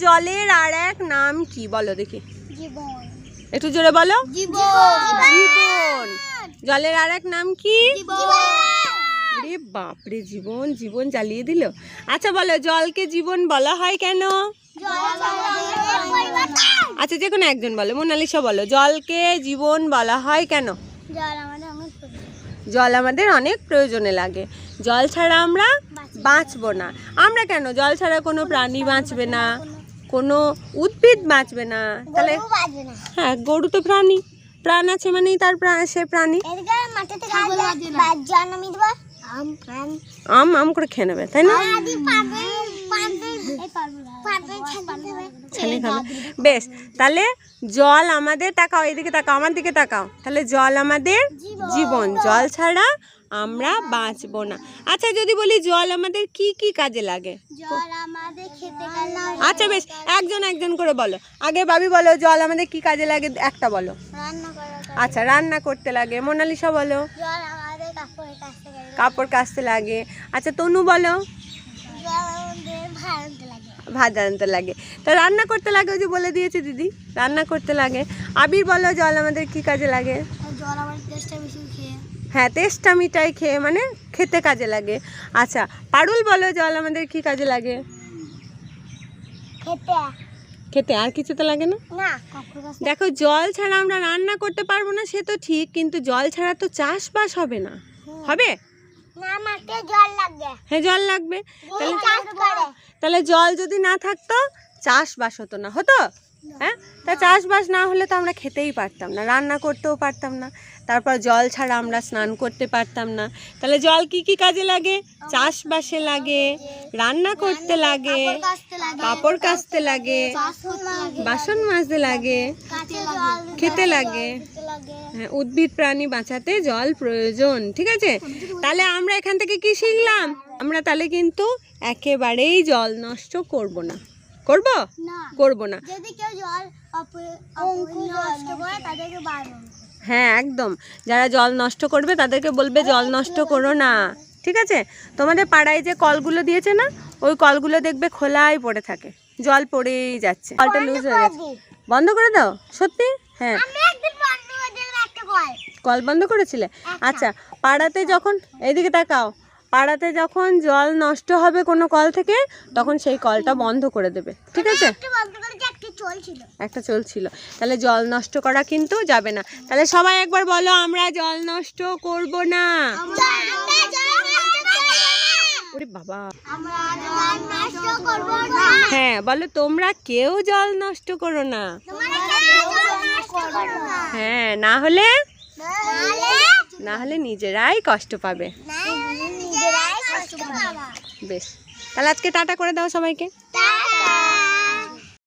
জলের আর এক নাম কি বলো দেখি? জীবন। একটু জোরে বলো। জীবন। জীবন। জলের আর এক নাম কি? জীবন। রে বাপরে, জীবন জীবন জ্বালিয়ে দিল। আচ্ছা বলো, জলকে জীবন বলা হয় কেন? আচ্ছা যে কোনো একজন বলো। মোনালিসা বলো, জলকে জীবন বলা হয় কেন? জল আমাদের অনেক প্রয়োজনে লাগে। জল ছাড়া আমরা বাঁচবো না। আমরা কেন? জল ছাড়া কোনো প্রাণী বাঁচবে না, কোনো উদ্ভিদ বাঁচবে না। তাহলে হ্যাঁ, গরু তো প্রাণী, প্রাণ আছে মানেই তার সে প্রাণী। আম আম করে খেয়ে নেবে, তাই না? বেশ, তাহলে জল আমাদের, তাকাও এদিকে, তাকাও আমার দিকে তাকাও, তাহলে জল আমাদের জীবন। জল ছাড়া আমরা বাঁচবো না। আচ্ছা যদি বলি জল আমাদের কি কি কাজে লাগে? আচ্ছা বেশ, একজন একজন করে বলো। আগে বাবি বলো, জল আমাদের কি কাজে লাগে একটা বলো। আচ্ছা, রান্না করতে লাগে। মোনালিসা বলো, কাপড় কাচতে লাগে। আচ্ছা তনু বলো, ভাত রাঁধতে লাগে। তো রান্না করতে লাগে, ওই যে বলে দিয়েছে দিদি, রান্না করতে লাগে। আবির বলো, জল আমাদের কি কাজে লাগে? হ্যাঁ, তেষ্টা মিটাই খেয়ে, মানে খেতে কাজে লাগে। আচ্ছা পারুল বলো, জল আমাদের কি কাজে লাগে? খেতে, আর কিছু তো লাগে না। দেখো, জল ছাড়া আমরা রান্না করতে পারবো না সে তো ঠিক, কিন্তু জল ছাড়া তো চাষবাস হবে না। হবে? হ্যাঁ জল লাগবে। তাহলে জল যদি না থাকতো চাষবাস হতো না, হতো? হ্যাঁ, তা চাষবাস না হলে তো আমরা খেতেই পারতাম না, রান্না করতেও পারতাম না। তারপর জল ছাড়া আমরা স্নান করতে পারতাম না। তাহলে জল কি কি কাজে লাগে? চাষবাসে লাগে, রান্না করতে লাগে, কাপড় কাচতে লাগে, বাসন মাজতে লাগে, খেতে লাগে। হ্যাঁ, উদ্ভিদ প্রাণী বাঁচাতে জল প্রয়োজন। ঠিক আছে, তাহলে আমরা এখান থেকে কি শিখলাম? আমরা তাহলে কিন্তু একেবারেই জল নষ্ট করব না। করব না। হ্যাঁ একদম, যারা জল নষ্ট করবে তাদেরকে বলবে জল নষ্ট করো না। ঠিক আছে, তোমাদের পাড়ায় যে কলগুলো দিয়েছে না, ওই কলগুলো দেখবে খোলাই পড়ে থাকে, জল পড়েই যাচ্ছে। কলটা লুজ হয়ে গেছে, বন্ধ করে দাও। সত্যি? হ্যাঁ, কল বন্ধ করেছিলে? আচ্ছা, পাড়াতে যখন, এইদিকে তাকাও, পাড়াতে যখন জল নষ্ট হবে কোনো কল থেকে, তখন সেই কলটা বন্ধ করে দেবে। ঠিক আছে, একটা চলছিল। তাহলে জল নষ্ট করা কিন্তু যাবে না। তাহলে সবাই একবার বলো, আমরা জল নষ্ট করব না। ওরে বাবা, হ্যাঁ বলো, তোমরা কেউ জল নষ্ট করো না। হ্যাঁ, না হলে নিজেরাই কষ্ট পাবে। বেশ, তাহলে আজকে টাটা করে দাও সবাইকে।